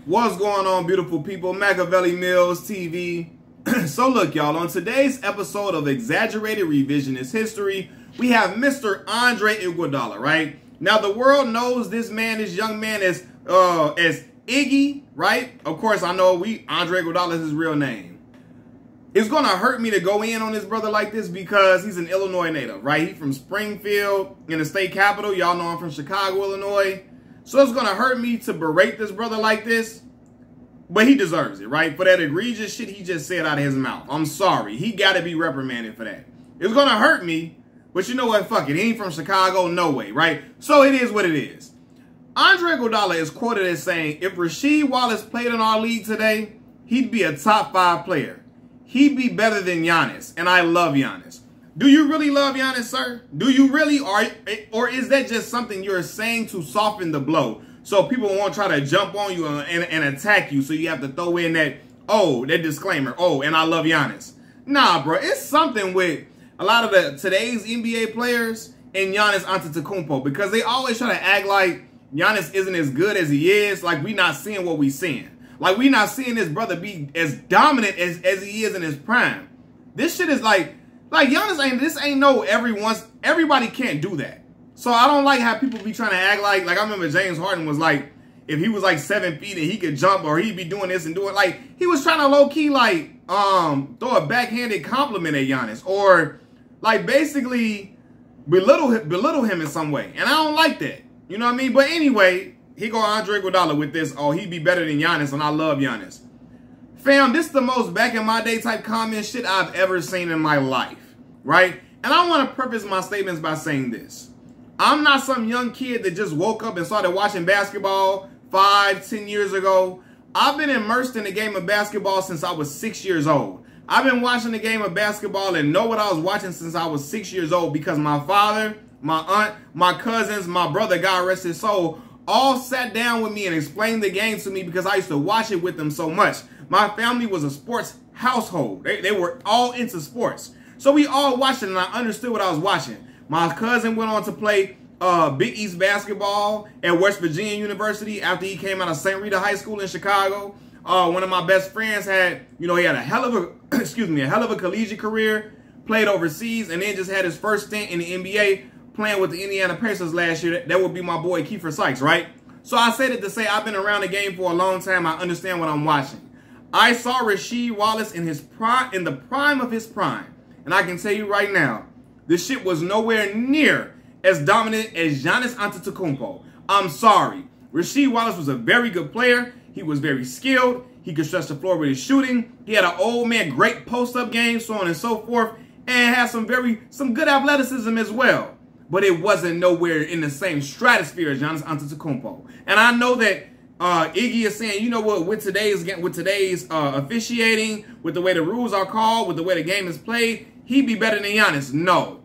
What's going on, beautiful people? Machiavelli Mills TV. So look, y'all, on today's episode of Exaggerated Revisionist History, we have Mr. Andre Iguodala, right? Now, the world knows this young man as Iggy, right? Of course, I know Andre Iguodala is his real name. It's going to hurt me to go in on this brother like this because he's an Illinois native, right? He's from Springfield in the state capital. Y'all know I'm from Chicago, Illinois. So it's going to hurt me to berate this brother like this, but he deserves it, right? For that egregious shit he just said out of his mouth. I'm sorry. He got to be reprimanded for that. It's going to hurt me, but you know what? Fuck it. He ain't from Chicago. No way, right? So it is what it is. Andre Iguodala is quoted as saying, if Rasheed Wallace played in our league today, he'd be a top 5 player. He'd be better than Giannis, and I love Giannis. Do you really love Giannis, sir? Do you really? Or is that just something you're saying to soften the blow so people won't try to jump on you and attack you, so you have to throw in that disclaimer, and I love Giannis? Nah, bro. It's something with a lot of today's NBA players and Giannis Antetokounmpo, because they always try to act like Giannis isn't as good as he is, like we not seeing what we seeing. Like we not seeing this brother be as dominant as he is in his prime. This shit is like Giannis ain't no everybody can't do that. So I don't like how people be trying to act like I remember James Harden was like, if he was like 7 feet and he could jump, or he'd be doing this and doing, like, he was trying to low key like throw a backhanded compliment at Giannis, or like basically belittle him in some way. And I don't like that. You know what I mean? But anyway, here go Andre Iguodala with this, he'd be better than Giannis, and I love Giannis. Fam, this is the most back in my day type comment shit I've ever seen in my life, right? And I want to preface my statements by saying this. I'm not some young kid that just woke up and started watching basketball 5, 10 years ago. I've been immersed in the game of basketball since I was 6 years old. I've been watching the game of basketball and know what I was watching since I was 6 years old, because my father, my aunt, my cousins, my brother, God rest his soul, all sat down with me and explained the game to me because I used to watch it with them so much. My family was a sports household. They were all into sports. So we all watched it, and I understood what I was watching. My cousin went on to play Big East basketball at West Virginia University after he came out of St. Rita High School in Chicago. One of my best friends had, he had a hell of a collegiate career, played overseas, and then just had his first stint in the NBA playing with the Indiana Pacers last year. That would be my boy Kiefer Sykes, right? So I said it to say I've been around the game for a long time. I understand what I'm watching. I saw Rasheed Wallace in the prime of his prime. And I can tell you right now, this shit was nowhere near as dominant as Giannis Antetokounmpo. I'm sorry. Rasheed Wallace was a very good player. He was very skilled. He could stretch the floor with his shooting. He had an old man, great post-up game, so on and so forth. And had some good athleticism as well. But it wasn't nowhere in the same stratosphere as Giannis Antetokounmpo. And I know that Iggy is saying, you know what, with today's officiating, with the way the rules are called, with the way the game is played, he'd be better than Giannis. No.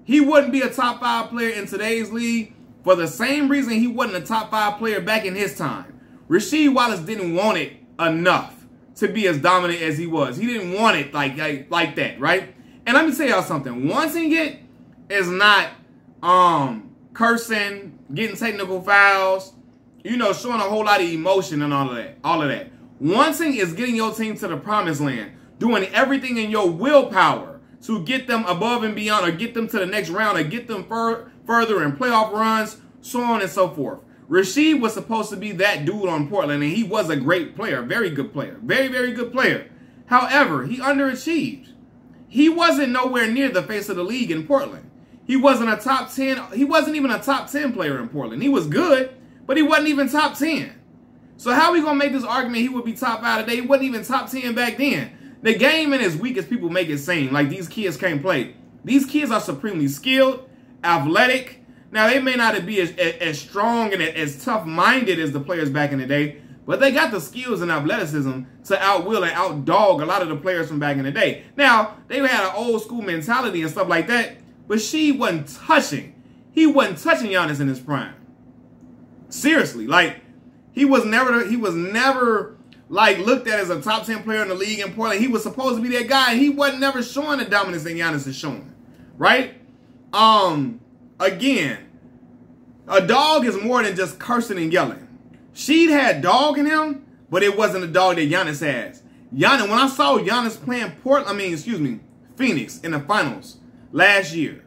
He wouldn't be a top 5 player in today's league for the same reason he wasn't a top 5 player back in his time. Rasheed Wallace didn't want it enough to be as dominant as he was. He didn't want it like that, right? And let me tell y'all something. Wanting it is not cursing, getting technical fouls, showing a whole lot of emotion and all of that. Wanting is getting your team to the promised land, doing everything in your willpower to get them above and beyond, or get them to the next round, or get them further in playoff runs, so on and so forth. Rasheed was supposed to be that dude on Portland, and he was a great player, very good player, very, very good player. However, he underachieved. He wasn't nowhere near the face of the league in Portland. He wasn't a top 10. He wasn't even a top 10 player in Portland. He was good, but he wasn't even top 10. So how are we going to make this argument he would be top 5 today? He wasn't even top 10 back then. The game ain't as weak as people make it seem, like these kids can't play. These kids are supremely skilled, athletic. Now, they may not be as strong and as tough-minded as the players back in the day, but they got the skills and athleticism to outwill and outdog a lot of the players from back in the day. Now, they had an old-school mentality and stuff like that, but he wasn't touching Giannis in his prime. Seriously, like, he was never like looked at as a top 10 player in the league in Portland. He was supposed to be that guy, and he wasn't never showing the dominance that Giannis is showing, right? Again, a dog is more than just cursing and yelling. Sheed had dog in him, but it wasn't the dog that Giannis has. Giannis, when I saw Giannis playing Phoenix in the finals last year,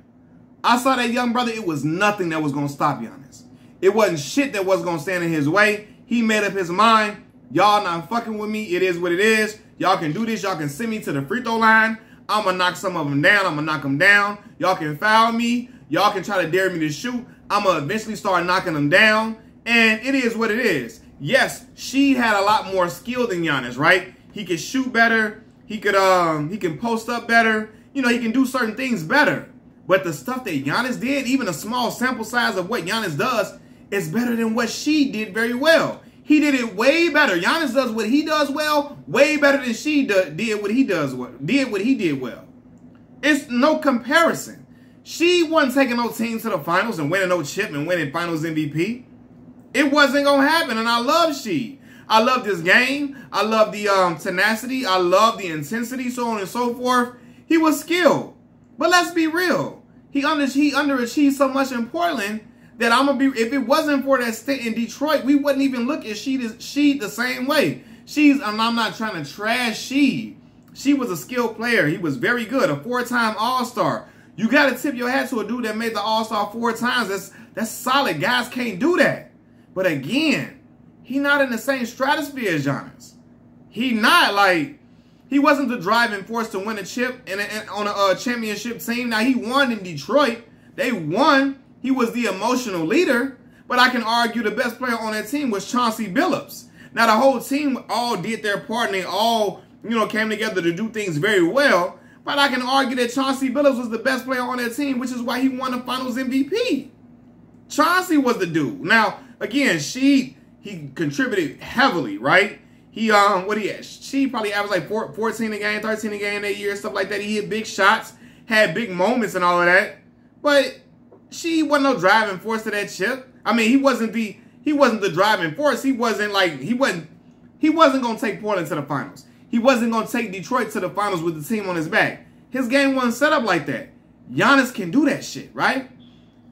I saw that young brother. It was nothing that was going to stop Giannis. It wasn't shit that was going to stand in his way. He made up his mind. Y'all not fucking with me. It is what it is. Y'all can do this. Y'all can send me to the free throw line. I'm going to knock some of them down. I'm going to knock them down. Y'all can foul me. Y'all can try to dare me to shoot. I'm going to eventually start knocking them down. And it is what it is. Yes, she had a lot more skill than Giannis, right? He can shoot better. He can post up better. You know, he can do certain things better. But the stuff that Giannis did, even a small sample size of what Giannis does, is better than what she did very well. He did it way better. Giannis does what he does well, way better than she did what he did well. It's no comparison. She wasn't taking no team to the finals and winning no chip and winning finals MVP. It wasn't going to happen, and I love she. I love this game. I love the tenacity. I love the intensity, so on and so forth. He was skilled. But let's be real. He underachieved so much in Portland that if it wasn't for that stint in Detroit, we wouldn't even look at she the same way. I'm not trying to trash she. She was a skilled player. He was very good, a 4-time All-Star. You got to tip your hat to a dude that made the All-Star 4 times. That's solid. Guys can't do that. But again, he not in the same stratosphere as Giannis. He wasn't the driving force to win a chip on a championship team. Now, he won in Detroit. They won. He was the emotional leader. But I can argue the best player on that team was Chauncey Billups. Now, the whole team all did their part, and they all, came together to do things very well. But I can argue that Chauncey Billups was the best player on that team, which is why he won the Finals MVP. Chauncey was the dude. Now, again, he contributed heavily, right? She probably averaged like 14 a game, 13 a game that year, stuff like that. He hit big shots, had big moments and all of that. But she wasn't no driving force to that chip. I mean, he wasn't the driving force. He wasn't going to take Portland to the finals. He wasn't going to take Detroit to the finals with the team on his back. His game wasn't set up like that. Giannis can do that shit, right?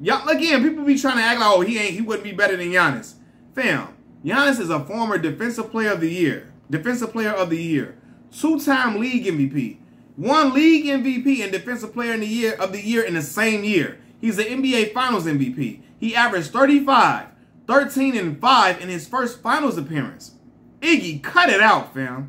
Again, people be trying to act like, oh, he wouldn't be better than Giannis. Fam, Giannis is a former Defensive Player of the Year. 2-time league MVP. 1 league MVP and Defensive Player of the Year in the same year. He's the NBA Finals MVP. He averaged 35, 13, and 5 in his first finals appearance. Iggy, cut it out, fam.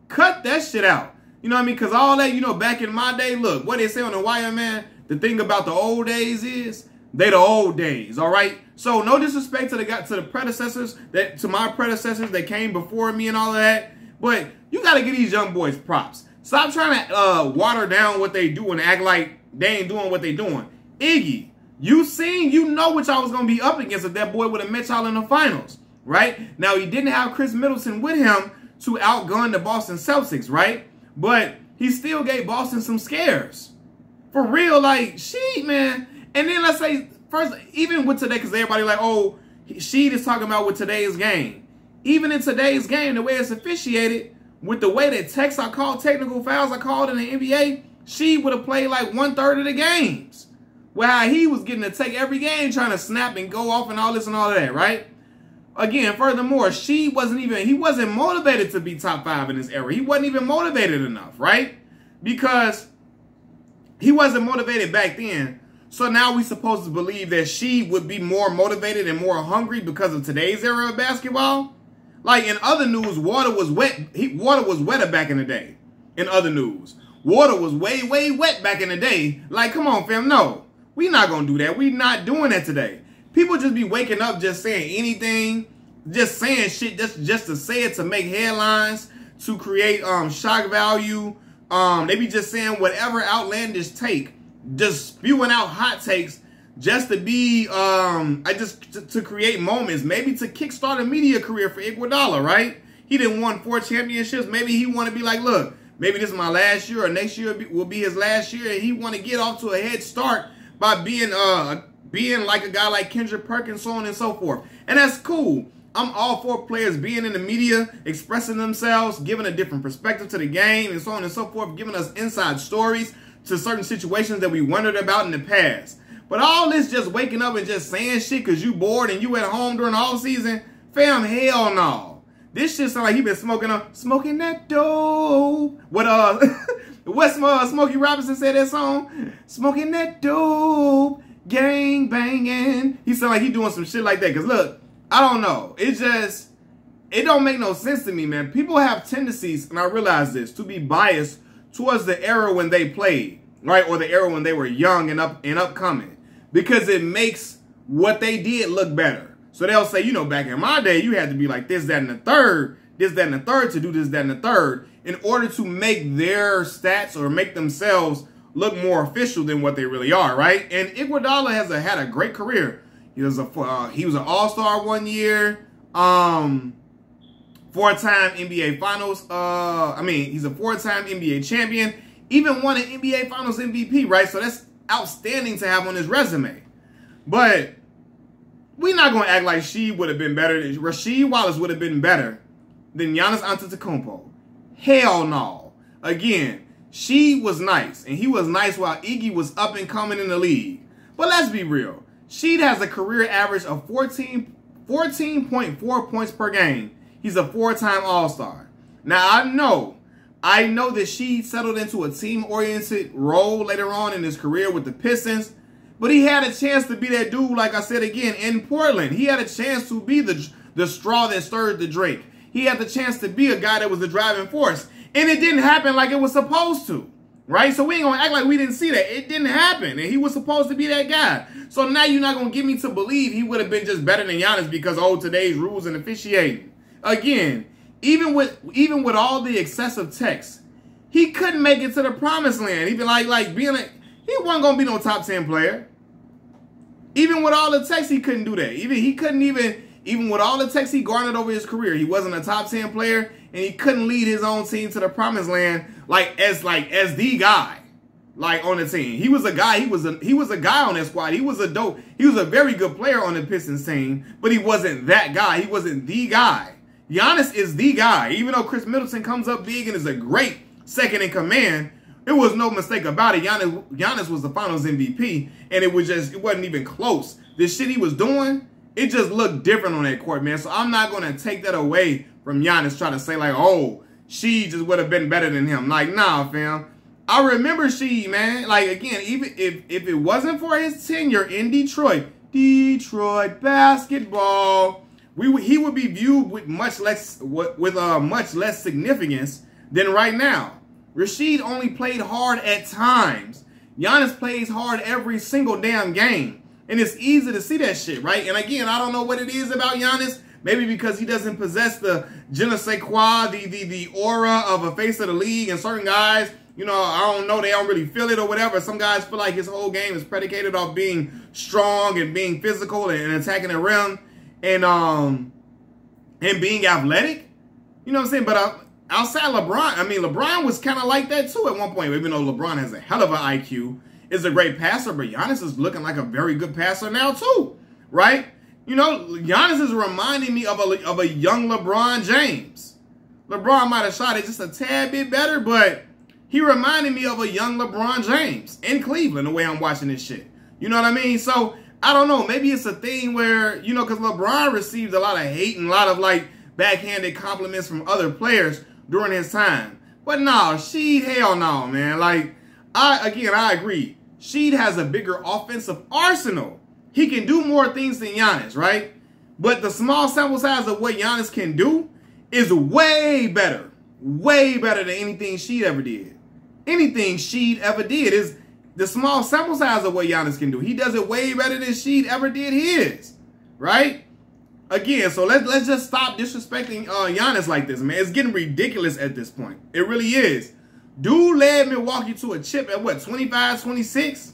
Cut that shit out. You know what I mean? Because all that, back in my day, look, what they say on the wire, man, the thing about the old days is, they the old days, all right? So no disrespect to my predecessors that came before me and all of that, but you got to give these young boys props. Stop trying to water down what they do and act like they ain't doing what they doing. Iggy, you know what y'all was going to be up against if that boy would have met y'all in the finals, right? Now, he didn't have Chris Middleton with him to outgun the Boston Celtics, right? But he still gave Boston some scares. For real, shit, man. And then let's say, first, even with today, because everybody like, oh, Sheed is talking about with today's game. Even in today's game, the way it's officiated, with the way that technical fouls are called in the NBA, Sheed would have played like 1/3 of the games. While he was getting to take every game trying to snap and go off and all this and all of that, right? Again, furthermore, he wasn't motivated to be top 5 in this era. He wasn't even motivated enough, right? Because he wasn't motivated back then. So now we supposed to believe that she would be more motivated and more hungry because of today's era of basketball? Like in other news, water was wet. Water was wetter back in the day. In other news, water was way, way wet back in the day. Like, come on, fam. No, we not going to do that. We not doing that today. People just be waking up just saying anything, just saying shit just to say it, to make headlines, to create shock value. They be just saying whatever outlandish take, just spewing out hot takes just to be, to create moments, maybe to kickstart a media career for Iguodala, right? He didn't won 4 championships. Maybe he want to be like, look, maybe this is my last year or next year will be his last year, and he want to get off to a head start by being like a guy like Kendrick Perkins, so on and so forth. And that's cool. I'm all for players being in the media, expressing themselves, giving a different perspective to the game, and so on and so forth, giving us inside stories to certain situations that we wondered about in the past. But all this just waking up and just saying shit because you bored and you at home during the off season, fam, hell no. This shit sound like he been smoking that dope. What Smokey Robinson said that song? Smoking that dope, gang banging. He sound like he doing some shit like that. Cause look, I don't know. It don't make no sense to me, man. People have tendencies, and I realize this, to be biased towards the era when they played, right? Or the era when they were young and upcoming. Because it makes what they did look better. So they'll say, you know, back in my day, you had to be like this, that, and the third, to do this, that, and the third, in order to make their stats or make themselves look more official than what they really are, right? And Iguodala has had a great career. He was an All-Star one year, four-time NBA Finals. He's a four-time NBA champion. Even won an NBA Finals MVP, right? So that's outstanding to have on his resume. But we're not going to act like she would have been better. Rasheed Wallace would have been better than Giannis Antetokounmpo. Hell no. Again, she was nice, and he was nice while Iggy was up and coming in the league. But let's be real. Sheed has a career average of 14.4 points per game. He's a four-time All-Star. Now, I know that Sheed settled into a team-oriented role later on in his career with the Pistons, but he had a chance to be that dude, like I said again, in Portland. He had a chance to be the straw that stirred the drink. He had the chance to be a guy that was the driving force. And it didn't happen like it was supposed to, right? So we ain't going to act like we didn't see that. It didn't happen, and he was supposed to be that guy. So now you're not going to get me to believe he would have been just better than Giannis because, today's rules and officiating. Again, even with all the excessive texts, he couldn't make it to the promised land. Even he wasn't going to be no top 10 player. Even with all the texts, he couldn't do that. Even with all the texts he garnered over his career, he wasn't a top 10 player, and he couldn't lead his own team to the promised land as the guy, on the team. He was a guy. He was a guy on that squad. He was a very good player on the Pistons team, but he wasn't that guy. He wasn't the guy. Giannis is the guy. Even though Chris Middleton comes up big and is a great second in command, there was no mistake about it. Giannis was the Finals MVP, and it wasn't even close. The shit he was doing, it just looked different on that court, man. So I'm not going to take that away from Giannis, try to say she just would have been better than him. Nah, fam. I remember Sheed, man. Again, even if it wasn't for his tenure in Detroit basketball, he would be viewed with much less significance than right now. Rasheed only played hard at times. Giannis plays hard every single damn game. And it's easy to see that shit, right? And again, I don't know what it is about Giannis. Maybe because he doesn't possess the je ne sais quoi, the aura of a face of the league. And certain guys, I don't know, they don't really feel it or whatever. Some guys feel like his whole game is predicated off being strong and being physical and attacking the rim and being athletic. You know what I'm saying? But outside LeBron, LeBron was kind of like that too at one point. Even though LeBron has a hell of an IQ, is a great passer, but Giannis is looking like a very good passer now too, right? Giannis is reminding me of a young LeBron James. LeBron might have shot it just a tad bit better, but he reminded me of a young LeBron James in Cleveland, the way I'm watching this shit. You know what I mean? So, I don't know. Maybe it's a thing where, because LeBron received a lot of hate and a lot of, backhanded compliments from other players during his time. But no, Sheed, hell no, man. I agree. Sheed has a bigger offensive arsenal. He can do more things than Giannis, right? But the small sample size of what Giannis can do is way better than anything Sheed ever did. Anything Sheed ever did is the small sample size of what Giannis can do. He does it way better than Sheed ever did his, right? Again, so let's just stop disrespecting Giannis like this, man. It's getting ridiculous at this point. It really is. Dude led Milwaukee to a chip at 25, 26?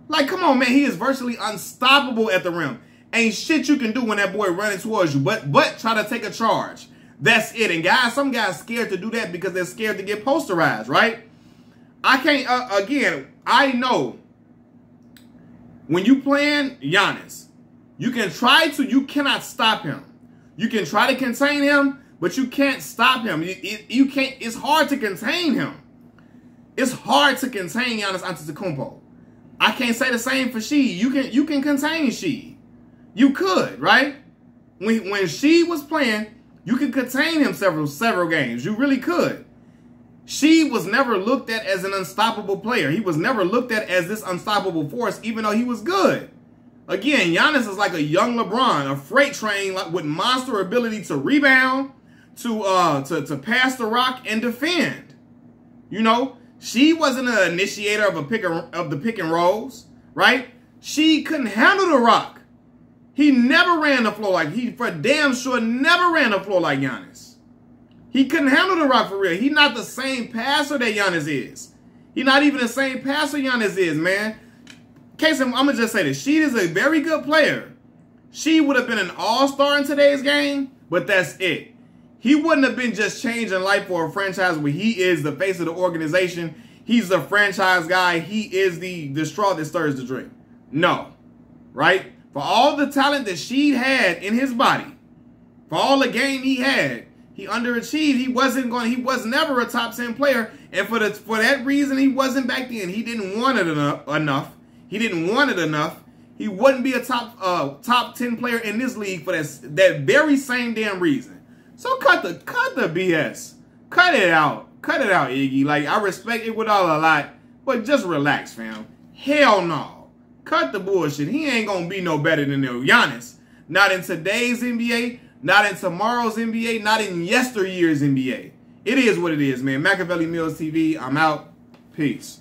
Come on, man. He is virtually unstoppable at the rim. Ain't shit you can do when that boy running towards you, but try to take a charge. That's it. And some guys scared to do that because they're scared to get posterized, right? I can't, I know when you playing Giannis, you cannot stop him. You can try to contain him, but you can't stop him. You can't, it's hard to contain him. It's hard to contain Giannis Antetokounmpo. I can't say the same for Sheed. You can contain Sheed. You could, right? When Sheed was playing, You could contain him several games. You really could. She was never looked at as an unstoppable player. He was never looked at as this unstoppable force, even though he was good. Again, Giannis is like a young LeBron, a freight train with monster ability to rebound, to pass the rock and defend. You know, she wasn't an initiator of the pick and rolls, right? She couldn't handle the rock. He never ran the floor for damn sure never ran the floor like Giannis. He couldn't handle the rock for real. He's not the same passer that Giannis is. He's not even the same passer Giannis is, man. Case I'm going to just say this. She is a very good player. She would have been an all-star in today's game, but that's it. He wouldn't have been just changing life for a franchise where he is the face of the organization. He's the franchise guy. He is the straw that stirs the drink. No. Right? For all the talent that she had in his body, for all the game he had, he underachieved. He was never a top 10 player. And for that reason, he wasn't back then. He didn't want it enough. He didn't want it enough. He wouldn't be a top 10 player in this league for that very same damn reason. So cut the BS. Cut it out. Cut it out, Iggy. Like, I respect Iguodala a lot, but just relax, fam. Hell no. Cut the bullshit. He ain't gonna be no better than Giannis. Not in today's NBA, not in tomorrow's NBA, not in yesteryear's NBA. It is what it is, man. Machiavelli Mills TV, I'm out. Peace.